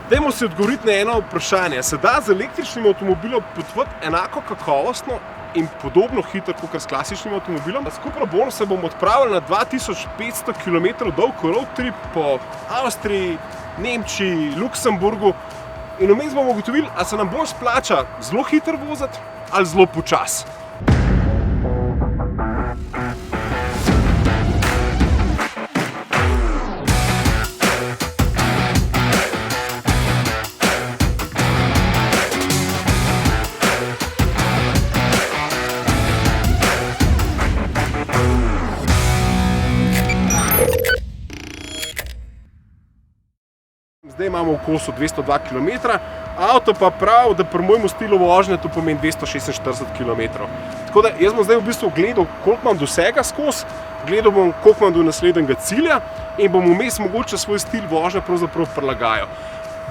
Dajmo si odgovoriti na eno vprašanje. Se da z električnim avtomobilom potovati enako kakovostno in podobno hitro kot s klasičnim avtomobilom? S Cupra Born se bomo odpravili na 2500 km dolg road trip po Avstriji, Nemčiji, Luksemburgu in vmes bomo ugotovili, ali se nam bolj splača zelo hitro voziti ali zelo počasi. Zdaj imamo v kosu 202 km, avto pa prav, da pri mojemu stilu vožnje to pomeni 246 km. Tako da jaz bom zdaj v bistvu gledal, koliko imam dosega skozi, gledal bom, koliko imam do naslednjega cilja in bom vmes mogoče svoj stil vožnje pravzaprav prilagajal.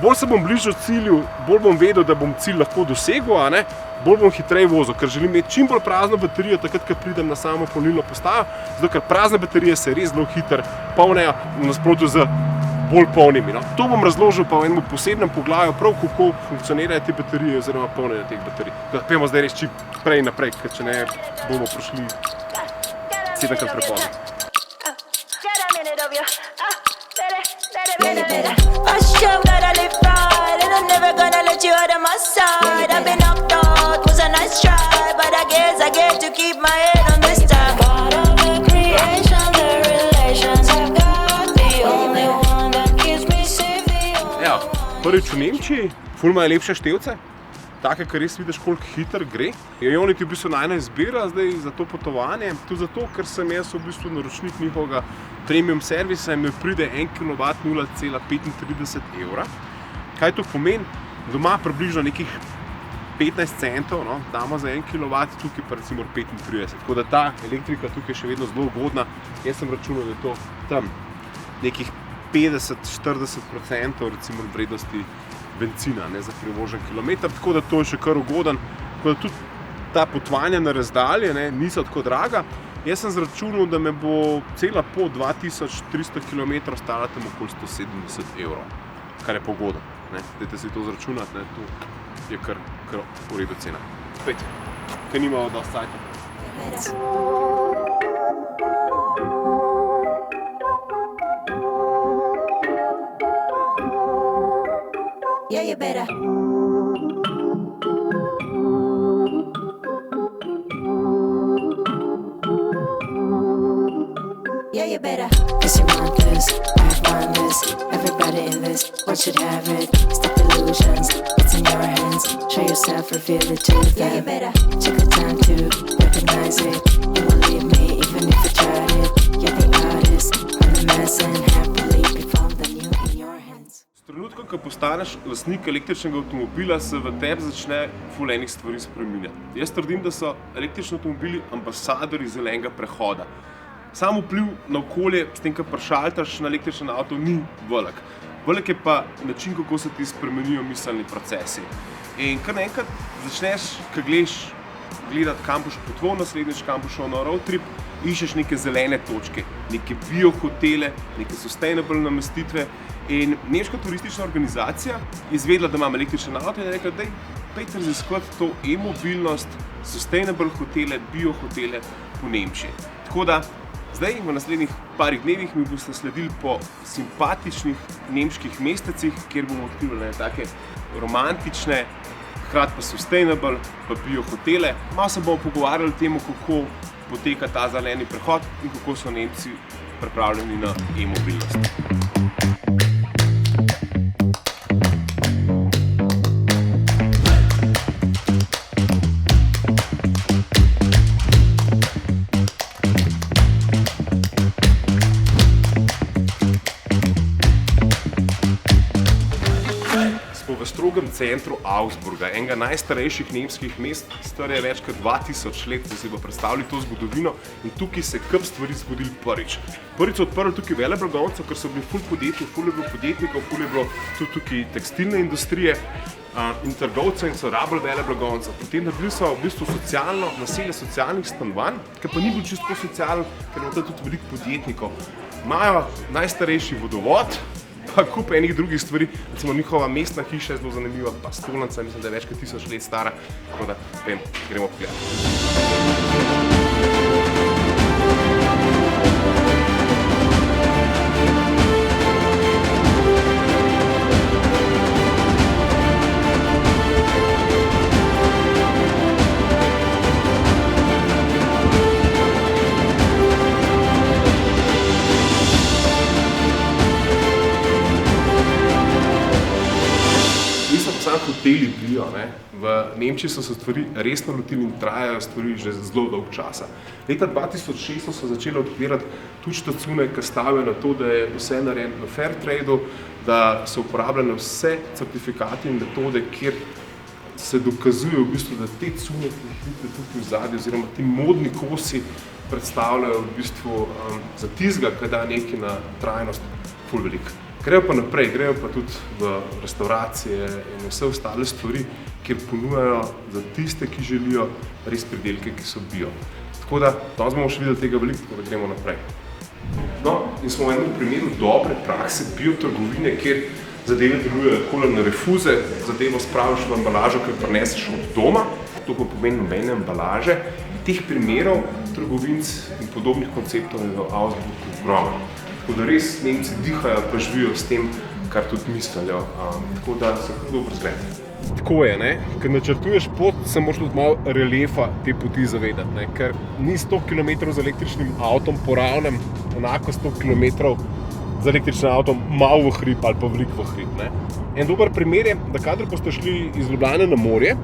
Bolj se bom bližal cilju, bolj bom vedel, da bom cilj lahko dosegel, bolj bom hitreje vozil, ker želim imeti čim bolj prazno baterijo, takrat, ko pridem na samo polnilno postajo, zato ker prazne baterije se res zelo hitro polnijo v nasprotju z bolj polnimi. To bom razložil pa v enem posebnem poglavju, prav kako funkcionirajo te baterije oziroma polnjenje teh baterij. Pojmo zdaj res čim prej naprej, ker če ne bomo prišli 7-krat prepozno. Prvič v Nemčiji, ful imajo lepše števce, take, kar res vidiš, koliko hitro gre. Ionity je v bistvu najna izbira zdaj za to potovanje, tudi zato, ker sem jaz v bistvu naročnik njihovega premium servisa in mi pride 1 kW 0,35 evra. Kaj to pomeni? Doma približno nekih 15 centov, damo za 1 kW, tukaj pa recimo 35. Tako da ta elektrika tukaj je še vedno zelo ugodna. Jaz sem računal, da je to tam nekih 50-40% recimo vrednosti bencina za prevožen kilometer, tako da to je še kar ugoden. Tako da tudi ta potovanja na razdalje niso tako draga. Jaz sem zračunal, da me bo cela pot 2300 km stala tam okoli 170 evrov, kar je pa ugoden. Dajte si to zračunati, to je kar v redu cena. Spet, ker nimamo dosti cajta. Yeah, you better. Yeah, you better. Cause you want this, I want this. Everybody in this, what should have it? Stop illusions, it's in your hands. Show yourself, reveal it to them. Yeah, you better. Take the time to recognize it. You won't leave me even if you tried it. You're the artist, I'm the mess and happily be found the new in your hands. Trenutko, ko postaneš lastnik električnega avtomobila, se v tebi začne ful enih stvari spreminjati. Jaz trdim, da so električni avtomobili ambasadorji zelenega prehoda. Sam vpliv na okolje, s tem, ko prešaltaš na električen avto, ni velik. Velik je pa način, kako se ti spremenijo miselni procesi. In kar naenkrat začneš, ko gledati, kam boš potoval naslednjič, kam boš šel na road trip, iščeš neke zelene točke, neke biohotele, neke sustainable namestitve. In nemška turistična organizacija je izvedela, da imam električen avto in je rekla, dajte raziskovati to e-mobilnost, sustainable hotele, biohotele po Nemčiji. Tako da zdaj v naslednjih parih dnevih mi boste sledili po simpatičnih nemških mestecih, kjer bomo odkrivali take romantične, hkrati pa sustainable, pa biohotele. Malo se bomo pogovarjali o tem, kako poteka ta zeleni prehod in kako so Nemci pripravljeni na e-mobilnost. V strogem centru Augsburga, enega najstarejših nemških mest, star je več kot 2000 let, da si bo predstavili to zgodovino in tukaj se kup stvari zgodili prvič. Prvič so odprli tukaj veleblagovnico, ker so bili ful podjetij, ful je bilo podjetnikov, ful je bilo tudi tukaj tekstilne industrije in trgovcev in so rabili veleblagovnico. Potem naredili so v bistvu socialno naselje socialnih stanovanj, ki pa ni bil čisto socialen, ker ima tudi veliko podjetnikov. Imajo najstarejši vodovod, pa kup enih drugih stvari. Recimo njihova mestna hiša je zelo zanimiva, pa stolnica, mislim, da je več kot 1000 let stara, tako da gremo pogledati. Hoteli bijo, ne. V Nemčiji so se stvari resno lotili in trajajo stvari že zelo dolg časa. Leta 2006 so začeli odpirati tudi štacune, ki stavijo na to, da je vse narejeno v fair tradu, da so uporabljene vse certifikati in metode, kjer se dokazuje v bistvu, da te cune, ki jih vidite tukaj v zadnji, oziroma ti modni kosi predstavljajo v bistvu za tistega, ki da nekaj na trajnost ful veliko. Grejo pa naprej, grejo pa tudi v restauracije in vse ostale stvari, kjer ponujajo za tiste, ki želijo res pridelke, ki so bio. Tako da, danes bomo še videli tega veliko, tako da gremo naprej. No, in smo v enem primeru dobre prakse biotrgovine, kjer zadeve delujejo takole na refuze, zadevo spraviš v embalažo, ki jo prineseš od doma, to pa pomeni nobene embalaže. Teh primerov trgovinc in podobnih konceptov je v Augsburgu ogromno. Tako da res Nemci dihajo pa živijo s tem, kar tudi mislijo, tako da se kar dobro zgleda. Tako je, ne? Ker načrtuješ pot, se moraš tudi malo reliefa te poti zavedati, ne? Ker ni 100 km z električnim avtom po ravnem, enako 100 km z električnim avtom malo v hrib ali pa veliko v hrib, ne? En dober primer je, da kadar boste šli iz Ljubljane na morje,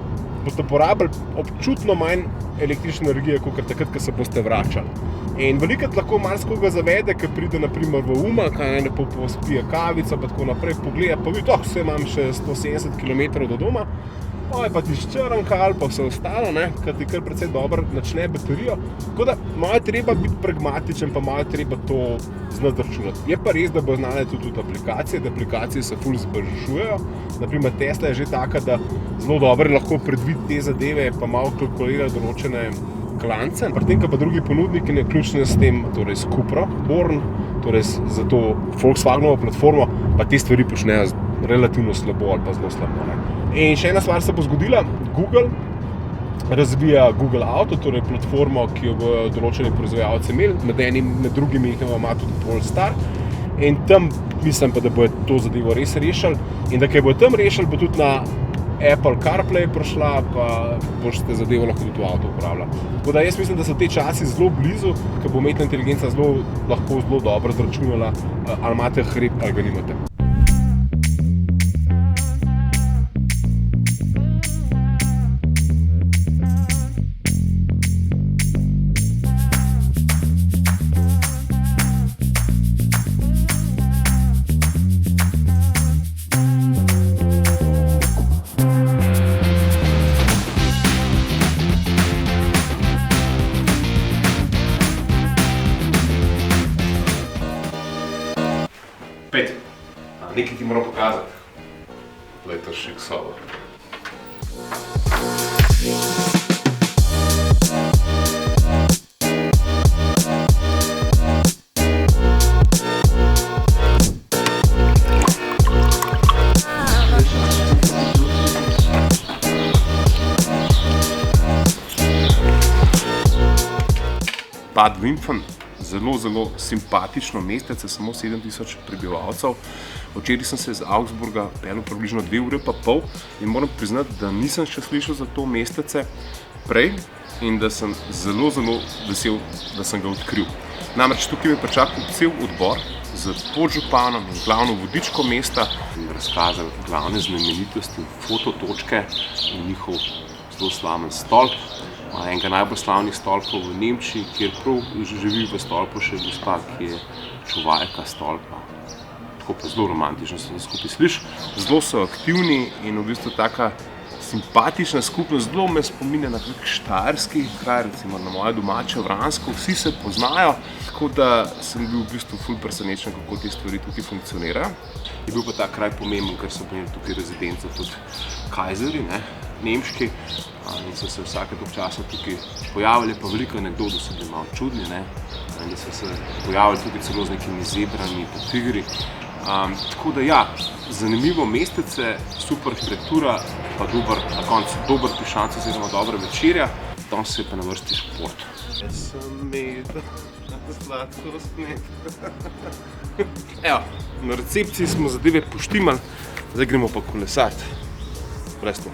boste porabili občutno manj električne energije, kot takrat, ko se boste vračali. In velikokrat lahko marsikoga zavede, ki pride na primer v Umag, lepo spije kavico, pa tako naprej, pogleda, pa vidi, vse imam še 170 km do doma, pa ti ščrnkal, pa vse ostalo, ne, ker ti kar precej dobro načne baterijo. Tako da malo je treba biti pragmatičen, pa malo je treba to znati računati. Je pa res, da bo znane tudi aplikacije, da aplikacije se ful zboljšujejo. Naprimer Tesla je že taka, da zelo dobro lahko predvidi te zadeve, pa malo kalkulira določene klance. Pri tem, pa drugi ponudniki ne ključne s tem, torej s Cupro Born, torej za to Volkswagenovo platformo, pa te stvari počnejo relativno slabo ali pa zelo slabo, ne. In še ena stvar se bo zgodila, Google razvija Google Auto, torej platformo, ki jo bodo določeni proizvajalci imeli, med drugimi jih ima tudi Polestar. In tam mislim pa, da bodo to zadevo res rešili in da kaj bodo tam rešili, bo tudi na Apple CarPlay prišla, pa boste zadevo lahko tudi v avto uporabljali. Tako da jaz mislim, da so te časi zelo blizu, ko bo umetna inteligenca lahko zelo dobro zračunala, ali imate hrib ali ga nimate. Nekaj ti moram pokazati. Glej, to šik sobo. Bad Wimpfen. Zelo simpatično mestece, samo 7000 prebivalcev. Včeraj sem se iz Augsburga peljal približno 2 ure pa pol in moram priznati, da nisem še slišal za to mestece prej in da sem zelo vesel, da sem ga odkril. Namreč tukaj me pričakal cel odbor z podžupanom in glavno vodičko mesta in razkazal glavne znamenitosti in fototočke in njihov zelo slaven stolp. Enega najbolj slavnih stolpov v Nemčiji, kjer prav živi v stolpu še gospa, ki je čuvajka stolpa. Tako pa zelo romantično se skupaj sliši. Zelo so aktivni in v bistvu taka simpatična skupnost, zelo me spominja na kak štajerski kraj, recimo na moje domače Vransko, vsi se poznajo, tako da sem bil v bistvu ful presenečen, kako te stvari tukaj funkcionirajo. Je bil pa ta kraj pomemben, ker so imeli tukaj rezidenco tudi kajzerji, nemški, in so se vsake dolgo časa tukaj pojavili, pa veliko anekdotov so bili malo čudni, da so se pojavili tukaj celo z nekimi zebrami pa tigri. Tako da ja, zanimivo mestece, super arhitektura, pa na koncu dober pišanc oziroma dobra večerja. Danes se je pa na vrsti šport. Jaz sem med, sladko smet. Evo, na recepciji smo zadeve poštimali, zdaj gremo pa kolesat. Presto.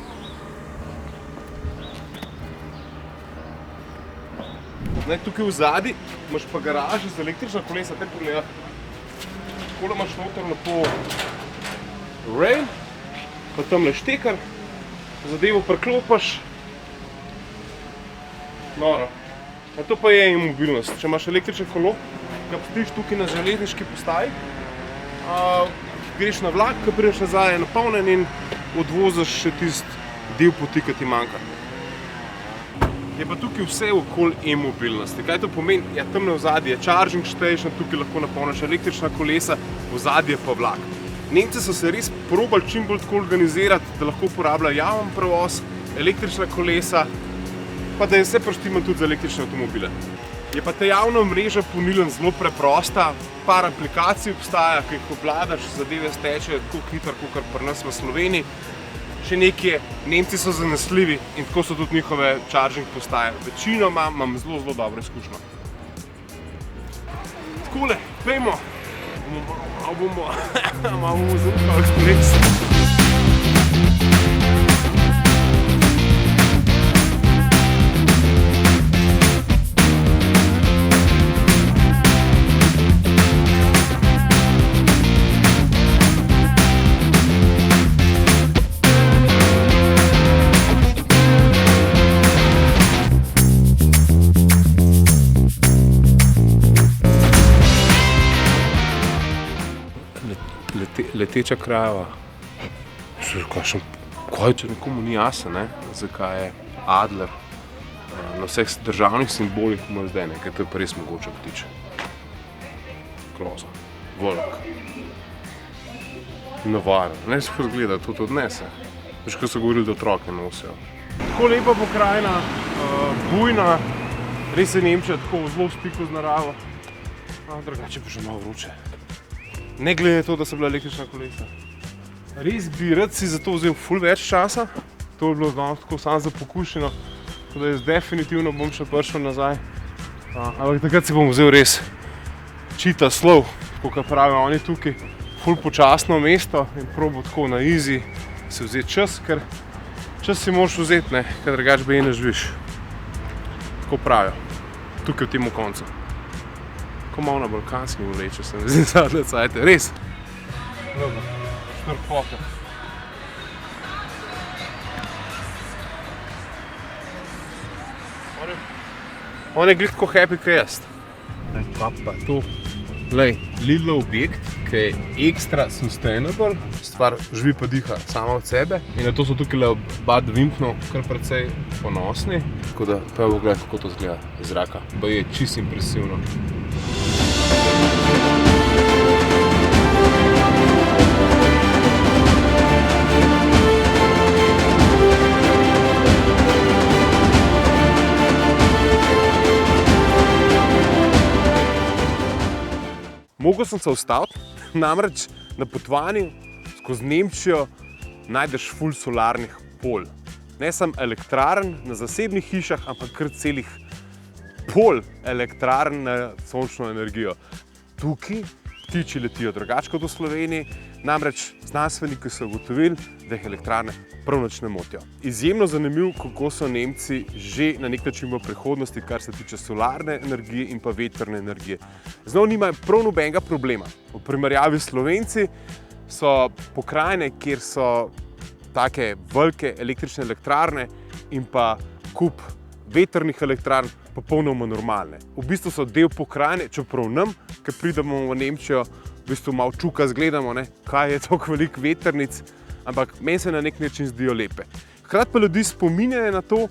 Tukaj v zadnji imaš pa garaže za električna kolesa, te pogledaj. Takole imaš noter lepo rail, pa tamle štekar, zadevo priklopaš. Noro. A to pa je mobilnost. Če imaš električno kolo, ga postiš tukaj na železniški postaji, greš na vlak, ko prideš nazaj je napolnjen in odvoziš še tisti del poti, ki ti manjka. Je pa tukaj vse okoli e-mobilnosti. Kaj to pomeni? Ja, tamle v zadnji je charging station, tukaj lahko napolniš električna kolesa, v zadnji je pa vlak. Nemci so se res probali čim bolj tako organizirati, da lahko uporabljajo javen prevoz, električna kolesa, pa da je vse prištiman tudi za električne avtomobile. Je pa ta javna mreža ponudila zelo preprosta, par aplikacij obstaja, ki jih obvladaš, zadeve stečejo tako hitro, kot pri nas v Sloveniji. Še nekaj, Nemci so zanesljivi in tako so tudi njihove charging postaje. Večinoma imam zelo dobro izkušnjo. Takole, pejmo, malo bomo zaupali ekspres. Leteča krava. Kaj če nekomu ni jasno, ne? Zakaj je Adler na vseh državnih simbolih ima zdaj nekaj, to je pa res mogoče ptič. Kloza, volk, navaren, ne se pozgleda, to odnese. Veš, ko so govorili, da otroke nosijo. Tako lepa pokrajina, bujna, res je Nemčija tako zelo v stiku z naravo, drugače pa že malo vroče. Ne glede to, da so bila električna kolesa. Res bi rad si za to vzel ful več časa, to bi bilo danes tako samo za pokušino, tako da jaz definitivno bom še prišel nazaj. Ampak takrat si bom vzel res čita slov, tako kot pravijo oni tukaj, ful počasno mesto in probo tako na easy si vzeti čas, ker čas si moraš vzeti, ne, ker drugače bi ne živiš. Tako pravijo, tukaj v tem koncu. Tako malo na balkanski vleče se mi zdi zadnje cajte, res. Dobro, štrpoka. On je glih tako happy, kot jaz. Pa to, glej, Lidlov objekt, ki je ekstra sustainable, stvar živi pa diha sama od sebe in na to so tukaj Bad Wimpno kar precej ponosni. Tako da, pa evo gledaj, kako to izgleda iz zraka. Pa je čisto impresivno. Mogel sem se ustaviti, namreč na potovanju skozi Nemčijo najdeš ful solarnih polj. Ne samo elektrarn na zasebnih hišah, ampak kar celih pol elektrarn na sončno energijo. Tukaj ptiči letijo drugače kot v Sloveniji, namreč znanstveniki so ugotovili, da jih elektrarne prav nič ne motijo. Izjemno zanimivo, kako so Nemci že na nek način v prihodnosti, kar se tiče solarne energije in pa vetrne energije. Z njo nimajo prav nobenega problema. V primerjavi s Slovenci so pokrajine, kjer so take velike električne elektrarne in pa kup vetrnih elektrarn popolnoma normalne. V bistvu so del pokrajine, čeprav nam, ko pridemo v Nemčijo, v bistvu malo čuka zgledamo, ne, kaj je toliko veliko vetrnic, ampak meni se na nek način zdijo lepe. Hkrati pa ljudi spominjajo na to,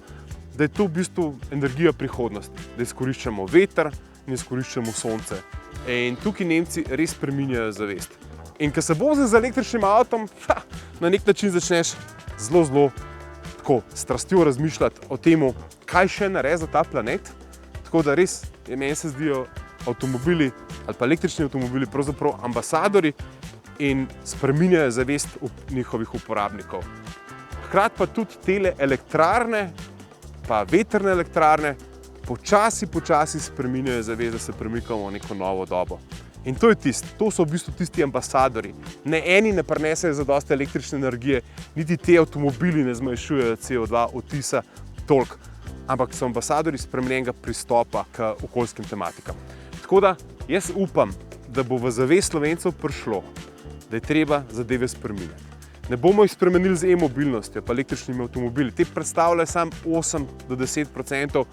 da je to v bistvu energija prihodnosti, da izkoriščamo veter in izkoriščamo sonce. In tukaj Nemci res spreminjajo zavest. In ko se voziš z električnim avtom, na nek način začneš zelo tako strastjo razmišljati o tem, kaj še naredi za ta planet. Tako da res, meni se zdijo avtomobili ali pa električni avtomobili pravzaprav ambasadori in spreminjajo zavest njihovih uporabnikov. Hkrati pa tudi tele elektrarne, pa vetrne elektrarne, počasi spreminjajo zavest, da se premikamo v neko novo dobo. In to so v bistvu tisti ambasadori. Ne eni ne prinesejo zadosti električne energije, niti te avtomobili ne zmanjšujejo CO2 odtisa toliko, ampak so ambasadori spremenjenega pristopa k okoljskim tematikam. Tako da jaz upam, da bo v zavest Slovencev prišlo, da je treba zadeve spreminjati. Ne bomo jih spremenili z e-mobilnostjo pa električnimi avtomobili. Te predstavljajo samo 8 do 10%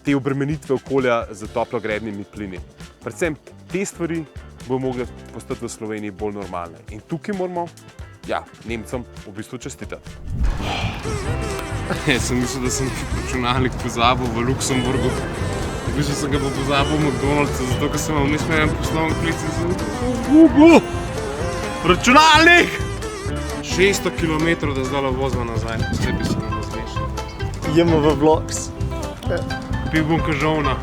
te obremenitve okolja z toplogrednimi plini. Predvsem te stvari bodo mogle postati v Sloveniji bolj normalne. In tukaj moramo Nemcem v bistvu čestitati. Jaz sem mislil, da sem računalnik pozabil v Luksemburgu. V bistvu sem ga pa pozabil v McDonald'su, zato ker sem vmes imel en poslovni klic in sem računalnik! 600 km, da zdaj vozimo nazaj. Vse bi se nam razmešal. Jemo v vlogs. Pil bom kažovna.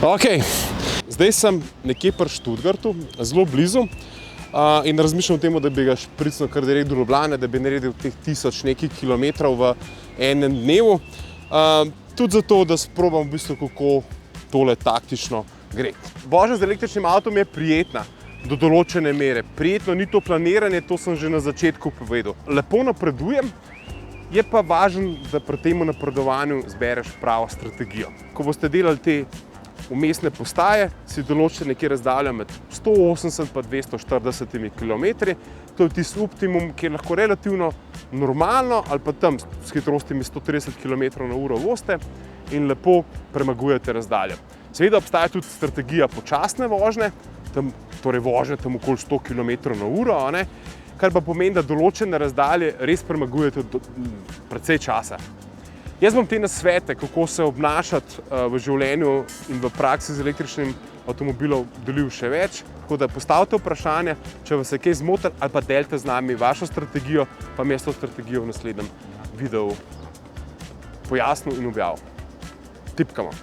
Ok, zdaj sem nekje pri Študgartu, zelo blizu in razmišljam o tem, da bi ga špricnil kar direkt do Ljubljane, da bi naredil teh 1000 nekaj kilometrov v enem dnevu. Tudi zato, da sprobam v bistvu, kako tole taktično gre. Vožnja z električnim avtom je prijetna do določene mere. Prijetno ni to planiranje, to sem že na začetku povedal. Lepo napredujem, je pa važno, da pri tem napredovanju zbereš pravo strategijo. Ko boste delali te vmesne postaje, si določite nekje razdaljo med 180 pa 240 km. To je tisti optimum, ki je lahko relativno normalno ali pa tam s hitrostimi 130 km/h vozite in lepo premagujete razdaljo. Seveda obstaja tudi strategija počasne vožnje, torej vožnje tam okoli 100 km/h, kar pa pomeni, da določene razdalje res premagujete precej časa. Jaz bom te nasvete, kako se obnašati v življenju in v praksi z električnim avtomobilom delil še več, tako da postavite vprašanje, če vas je kaj zmotilo ali pa delite z nami vašo strategijo, pa mi jaz to strategijo v naslednjem videu pojasnil in objavil. Tipkamo!